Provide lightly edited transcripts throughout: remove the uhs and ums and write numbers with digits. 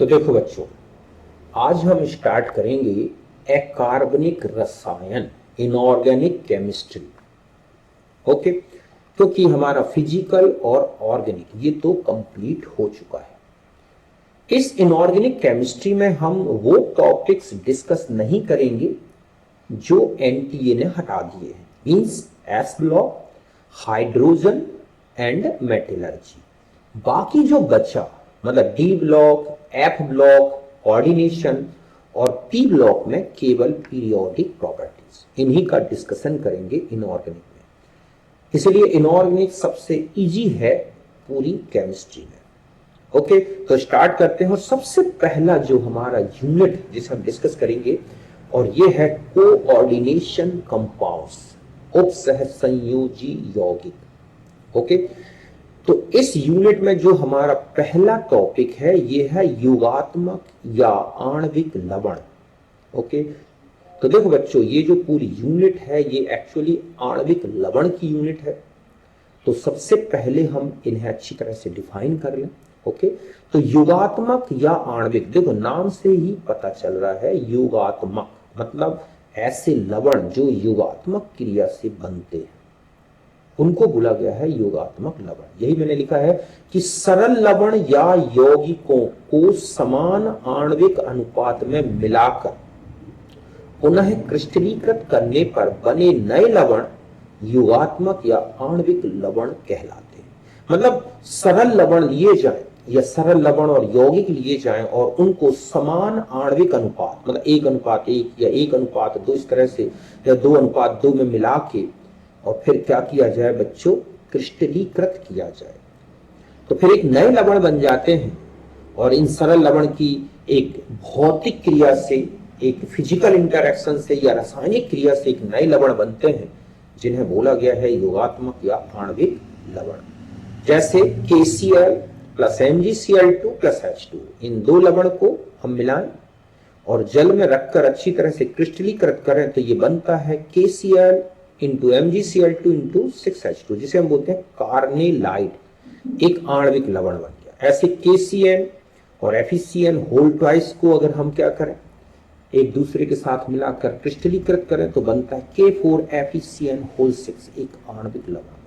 तो देखो बच्चों, आज हम स्टार्ट करेंगे अकार्बनिक रसायन, इनऑर्गेनिक केमिस्ट्री। ओके, क्योंकि हमारा फिजिकल और ऑर्गेनिक ये तो कंप्लीट हो चुका है। इस इनऑर्गेनिक केमिस्ट्री में हम वो टॉपिक्स डिस्कस नहीं करेंगे जो एनटीए ने हटा दिए हैं, means S block, hydrogen and metallurgy. बाकी जो बचा मतलब D block, F block, coordination और पी ब्लॉक में केवल पीरियोडिक प्रॉपर्टीज, इन्हीं का डिस्कशन करेंगे इनऑर्गेनिक में। इसलिए इनऑर्गेनिक सबसे इजी है पूरी केमिस्ट्री में। ओके, तो स्टार्ट करते हैं। और सबसे पहला जो हमारा यूनिट जिसे हम डिस्कस करेंगे और ये है कोऑर्डिनेशन कंपाउंड्स, उपसह संयोजी यौगिक। ओके, तो इस यूनिट में जो हमारा पहला टॉपिक है ये है युगात्मक या आणविक लवण। ओके, तो देखो बच्चों, ये जो पूरी यूनिट है ये एक्चुअली आणविक लवण की यूनिट है। तो सबसे पहले हम इन्हें अच्छी तरह से डिफाइन कर लें। ओके, तो युगात्मक या आणविक, देखो नाम से ही पता चल रहा है युगात्मक मतलब ऐसे लवण जो युगात्मक क्रिया से बनते हैं उनको बोला गया है योगात्मक लवण। यही मैंने लिखा है कि सरल लवण या यौगिकों को समान आणविक अनुपात में मिलाकर पुनः क्रिस्टलीकृत करने पर बने नए लवण योगात्मक या आणविक लवण कहलाते हैं। मतलब सरल लवण लिए जाएं या सरल लवण और यौगिक लिए जाएं और उनको समान आणविक अनुपात मतलब 1:1 या 1:2 इस तरह से या 2:2 में मिला के और फिर क्या किया जाए बच्चों, क्रिस्टलीकृत किया जाए, तो फिर एक नए लवण बन जाते हैं। और इन सरल लवण की एक भौतिक क्रिया से, एक फिजिकल इंटरैक्शन से या रासायनिक क्रिया से एक नए लवण बनते हैं जिन्हें बोला गया है योगात्मक या आणविक लवण। जैसे KCl plus MgCl2 plus H2, इन दो लवण को हम मिलाएं और जल में रखकर अच्छी तरह से क्रिस्टलीकृत करें तो ये बनता है KCl into MgCl2 into 6H2, जिसे हम बोलते हैं कार्नेलाइट, एक आणविक लवण बन गया। ऐसे KCl और FeCl होल ट्वाइस को अगर हम क्या करें, एक दूसरे के साथ मिलाकर क्रिस्टलीकृत करें तो बनता है K4FeCl होल 6, एक आणविक लवण।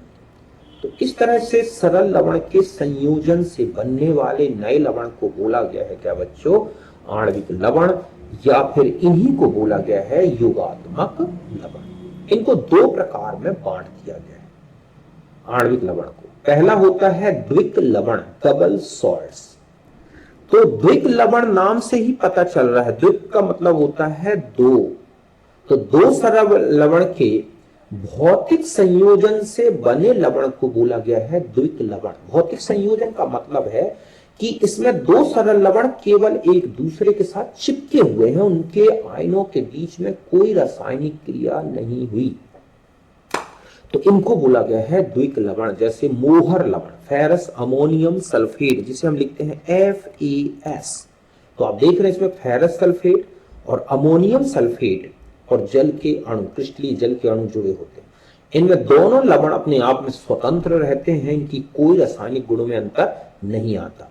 तो इस तरह से सरल लवण के संयोजन से बनने वाले नए लवण को बोला गया है क्या बच्चों, आणविक लवण, या फिर इन्हीं को बोला गया है योगात्मक लवण। इनको दो प्रकार में बांट दिया गया है आणविक लवण को। पहला होता है द्विक लवण, डबल सॉल्ट्स। तो द्विक लवण नाम से ही पता चल रहा है, द्विक का मतलब होता है दो। तो दो सरल लवण के भौतिक संयोजन से बने लवण को बोला गया है द्विक लवण। भौतिक संयोजन का मतलब है कि इसमें दो सरल लवण केवल एक दूसरे के साथ चिपके हुए हैं, उनके आयनों के बीच में कोई रासायनिक क्रिया नहीं हुई, तो इनको बोला गया है द्विक लवण। जैसे मोहर लवण, फेरस अमोनियम सल्फेट, जिसे हम लिखते हैं FeS। तो आप देख रहे हैं इसमें फेरस सल्फेट और अमोनियम सल्फेट और जल के अणु, क्रिस्टलीय जल के अणु जुड़े होते हैं। इनमें दोनों लवण अपने आप में स्वतंत्र रहते हैं, इनकी कोई रासायनिक गुणों में अंतर नहीं आता।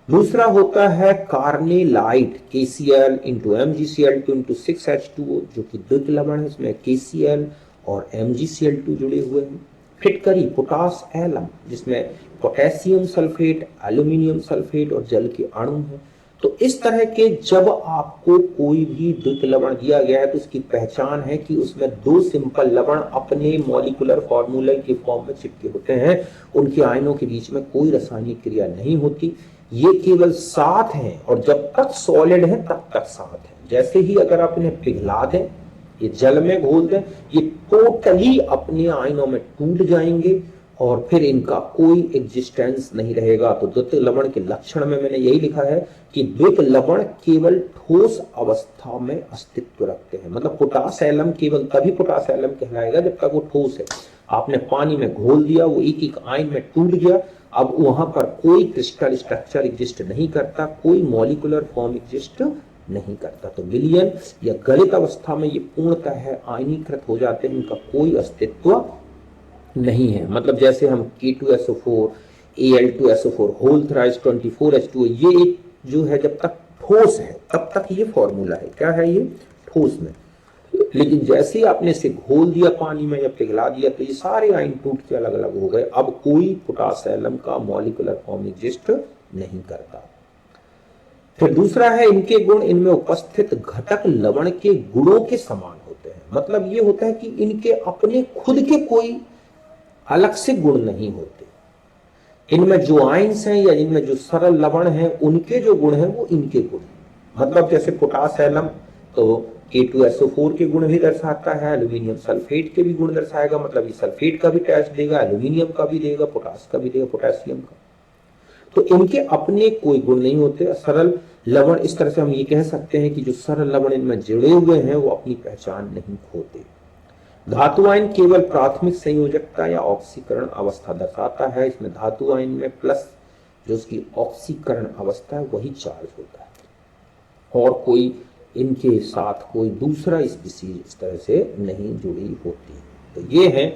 दूसरा होता है carnallite, KCl into MgCl2 into 6H2, जो कि द्विक लवण है, इसमें KCl और MgCl2 जुड़े हुए हैं। फिटकरी पोटास एलम, जिसमें पोटेशियम सल्फेट, एल्यूमिनियम सल्फेट और जल के अणु हैं। तो इस तरह के जब आपको कोई भी द्विक लवण दिया गया है तो उसकी पहचान है कि उसमें दो सिंपल लवण अपने मॉलिक्यूलर फॉर्मूले के फॉर्म में चिपके होते हैं, उनके आयनों के बीच में कोई रासायनिक क्रिया नहीं होती, ये केवल साथ हैं और जब तक सॉलिड है तब तक साथ है। जैसे ही अगर आप इन्हें पिघला दें, ये जल में घोल दें, ये टोटली अपने आयनों में टूट जाएंगे और फिर इनका कोई एग्जिस्टेंस नहीं रहेगा। तो द्विक लवण के लक्षण में मैंने यही लिखा है कि द्विक लवण केवल ठोस अवस्था में अस्तित्व रखते हैं। मतलब पोटास एलम केवल तभी पोटास एलम कहलाएगा जब तक वो ठोस है। आपने पानी में घोल दिया, वो एक एक आयन में टूट गया, अब वहां पर कोई क्रिस्टल स्ट्रक्चर एग्जिस्ट नहीं करता, कोई मॉलिक्यूलर फॉर्म एग्जिस्ट नहीं करता। तो विलयन या गलित अवस्था में ये पूर्णतः है आयनीकृत हो जाते हैं, इनका कोई अस्तित्व नहीं है। मतलब जैसे हम K2SO4, Al2SO4 whole thrice 24H2, ये एक जो है जब तक ठोस है तब तक ये फॉर्मूला है, क्या है ये, ठोस में। लेकिन जैसे ही आपने इसे घोल दिया पानी में या पिघला दिया तो ये सारे आयन टूट के अलग अलग हो गए। अब कोई पोटासियम का मॉलिक्यूलर फॉर्म एग्जिस्ट नहीं करता। फिर दूसरा है इनके गुण इनमें उपस्थित घटक लवण के गुणों के समान होते हैं। मतलब ये होता है कि इनके अपने खुद के कोई अलग से गुण नहीं होते। इनमें जो आयन्स हैं या इनमें जो सरल लवण हैं उनके जो गुण हैं वो इनके गुण। मतलब जैसे पोटासियम तो K2SO4 के गुण भी दर्शाता है, एल्यूमिनियम सल्फेट के भी गुण दर्शाएगा, मतलब ये सल्फेट का भी टेस्ट देगा, एल्यूमिनियम का भी देगा, पोटास का भी देगा, पोटेशियम का। तो इनके अपने कोई गुण नहीं होते। सरल लवण इस तरह से हम ये कह सकते हैं कि जो सरल लवण इनमें जुड़े हुए हैं वो अपनी पहचान नहीं खोते। धातु आयन केवल प्राथमिक संयोजकता या ऑक्सीकरण अवस्था दर्शाता है। इसमें धातु आयन में प्लस जो उसकी ऑक्सीकरण अवस्था है वही चार्ज होता है और कोई इनके साथ कोई दूसरा स्पीसीज इस तरह से नहीं जुड़ी होती। तो ये है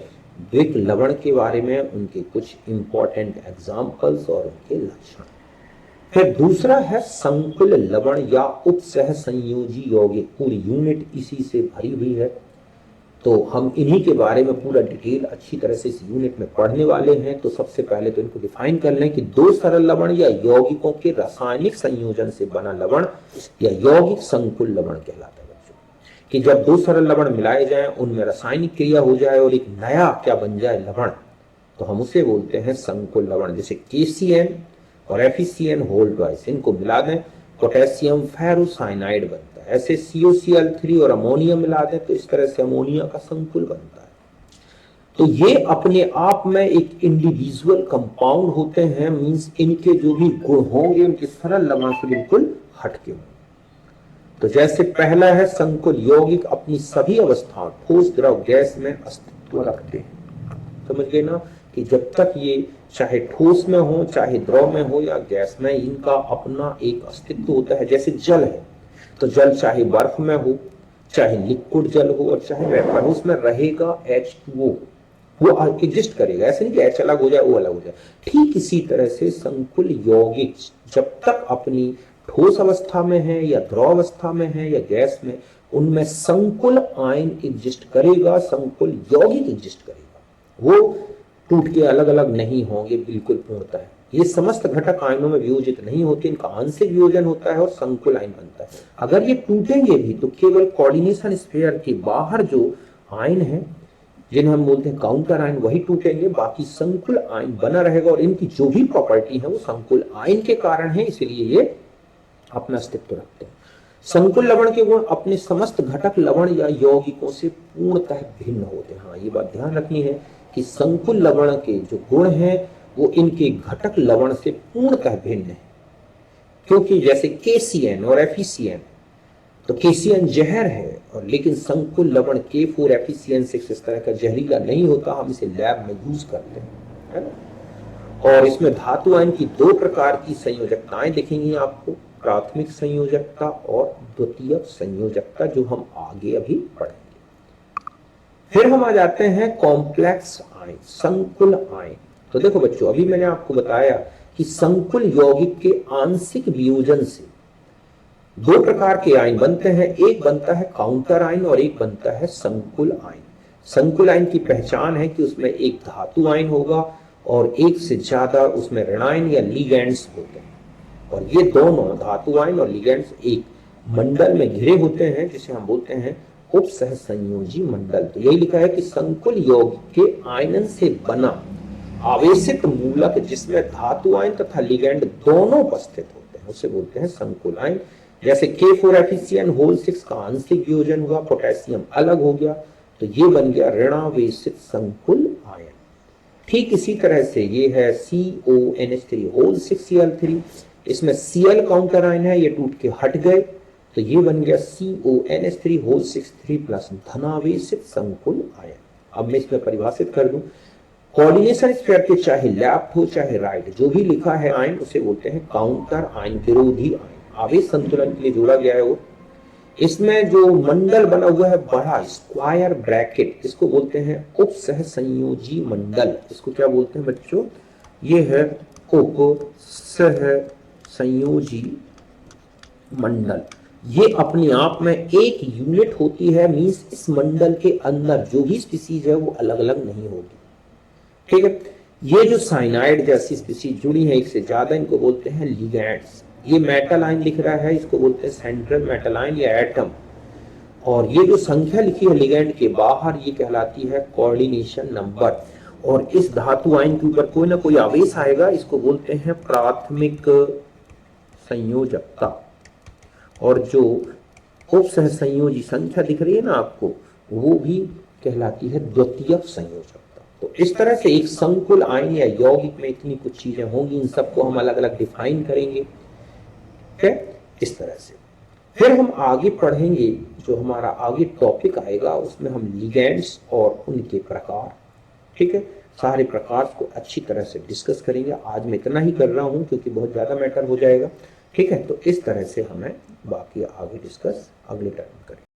द्विक लवण के बारे में, उनके कुछ इंपॉर्टेंट एग्जाम्पल्स और उनके लक्षण। फिर दूसरा है संकुल लवण या उपसह संयोजी यौगिक। पूरी यूनिट इसी से भरी हुई है, तो हम इन्हीं के बारे में पूरा डिटेल अच्छी तरह से इस यूनिट में पढ़ने वाले हैं। तो सबसे पहले तो इनको डिफाइन कर लें कि दो सरल लवण या यौगिकों के रासायनिक संयोजन से बना लवण या यौगिक संकुल लवण कहलाता है बच्चों। कि जब दो सरल लवण मिलाए जाएं, उनमें रासायनिक क्रिया हो जाए और एक नया क्या बन जाए लवण, तो हम उसे बोलते हैं संकुल लवण। जैसे KCN और FeCN होल ट्वाइस, इनको मिला दें पोटेशियम फेरोसाइनाइड बनता है। ऐसे COCl3 और अमोनिया मिला दें तो इस तरह से अमोनिया का संकुल बनता है। तो ये अपने आप में एक इंडिविजुअल कंपाउंड होते हैं, मींस इनके जो भी गुण होंगे उनके सरल लवण से बिल्कुल हटके होंगे। तो जैसे पहला है संकुल यौगिक अपनी सभी अवस्थाओं ठोस, द्रव, गैस में अस्तित्व रखते हैं। समझ गए ना कि जब तक ये चाहे ठोस में हो, चाहे द्रव में हो या गैस में, इनका अपना एक अस्तित्व होता है। जैसे जल है तो जल चाहे बर्फ में हो, चाहे लिक्विड जल हो और चाहे वेपर हो, उसमें रहेगा H2O, वो एग्जिस्ट करेगा। ऐसे नहीं कि H अलग हो जाए O अलग हो जाए। ठीक इसी तरह से संकुल यौगिक जब तक अपनी ठोस अवस्था में है या द्रव अवस्था में है या गैस में, उनमें संकुल आयन एग्जिस्ट करेगा, संकुल यौगिक एग्जिस्ट करेगा। वो टूट के अलग अलग नहीं होंगे, बिल्कुल पूर्णतः है। ये समस्त घटक आयनों में वियोजित नहीं होते, इनका आंशिक वियोजन होता है और संकुल आयन बनता है। अगर ये टूटेंगे भी तो केवल कोऑर्डिनेशन स्फीयर के बाहर जो आयन है जिन्हें हम बोलते हैं काउंटर आयन, वही टूटेंगे, बाकी संकुल आयन बना रहेगा। और इनकी जो भी प्रॉपर्टी है वो संकुल आयन के कारण है, इसलिए ये अपना अस्तित्व रखते हैं। संकुल लवण के गुण अपने समस्त घटक लवण या यौगिकों से पूर्णतः भिन्न होते हैं। हाँ, ये बात ध्यान रखनी है कि संकुल लवण के जो गुण हैं वो इनके घटक लवण से पूर्णतः भिन्न है। क्योंकि जैसे KCN और FeCN, तो KCN जहर है और लेकिन संकुल लवण K4FeCN6 इस तरह का जहरीला नहीं होता। हम इसे लैब में यूज करते हैं, है ना। और इसमें धातु आयन की दो प्रकार की संयोजकताएं दिखेंगी आपको, प्राथमिक संयोजकता और द्वितीयक संयोजकता, जो हम आगे अभी पढ़ेंगे। फिर हम आ जाते हैं कॉम्प्लेक्स आयन, संकुल आयन। तो देखो बच्चों, अभी मैंने आपको बताया कि संकुल यौगिक के आंशिक वियोजन से दो प्रकार के आयन बनते हैं। एक बनता है काउंटर आयन और एक बनता है संकुल आयन। संकुल आयन की पहचान है कि उसमें एक धातु आयन होगा और एक से ज्यादा उसमें ऋणायन या लिगेंड्स होते हैं। और ये दोनों धातु आयन और लिगेंड्स एक मंडल में घिरे होते हैं जिसे हम बोलते हैं उपसह संयोजी मंडल। तो यही लिखा है कि संकुल यौगिक के आयनन से बना आवेशित मूलक जिसमें धातु आयन तथा लिगेंड दोनों उपस्थित होते हैं उसे बोलते हैं संकुल आयन। जैसे K4FeCN होल 6 का आंशिक वियोजन हुआ, पोटेशियम अलग हो गया, तो ये बन गया ऋणावेशित संकुल आयन। ठीक इसी तरह से ये है CONH3 होल 6Cl3, इसमें Cl काउंटर आयन है, ये टूट के हट गए तो ये बन गया CONH3 होल 6 प्लस धनावेशित संकुल आयन। अब मैं इसमें परिभाषित कर दूं, कोऑर्डिनेशन स्फीयर के चाहे लेफ्ट हो चाहे राइट, जो भी लिखा है आयन उसे बोलते हैं काउंटर आयन, विरोधी आयन। आवेश संतुलन के लिए जोड़ा गया है वो। इसमें जो मंडल बना हुआ है बड़ा स्क्वायर ब्रैकेट, इसको बोलते हैं उपसह संयोजी मंडल। इसको क्या बोलते हैं बच्चों? ये है उपसह संयोजी मंडल, ये अपने आप में एक यूनिट होती है, मींस इस मंडल के अंदर जो भी स्पीसीज है वो अलग अलग नहीं होगी, ठीक है। ये जो साइनाइड जैसी स्पीसीज जुड़ी है एक से ज्यादा, इनको बोलते हैं लिगैंड्स। ये मेटल आयन लिख रहा है, इसको बोलते हैं सेंट्रल मेटल आयन या एटम। और ये जो संख्या लिखी है लिगैंड के बाहर, ये कहलाती है कोऑर्डिनेशन नंबर। और इस धातु आयन के ऊपर कोई ना कोई आवेश आएगा, इसको बोलते हैं प्राथमिक संयोजकता। और जो उपसहसंयोजी संख्या दिख रही है ना आपको, वो भी कहलाती है द्वितीयक संयोजकता। तो इस तरह से एक संकुल आयन या यौगिक में इतनी कुछ चीजें होंगी, इन सबको हम अलग अलग डिफाइन करेंगे, ठीक है, इस तरह से। फिर हम आगे पढ़ेंगे, जो हमारा आगे टॉपिक आएगा उसमें हम लिगैंड्स और उनके प्रकार, ठीक है, सारे प्रकार को अच्छी तरह से डिस्कस करेंगे। आज मैं इतना ही कर रहा हूं क्योंकि बहुत ज्यादा मैटर हो जाएगा, ठीक है। तो इस तरह से हमें बाकी आगे डिस्कस अगले टाइम करेंगे।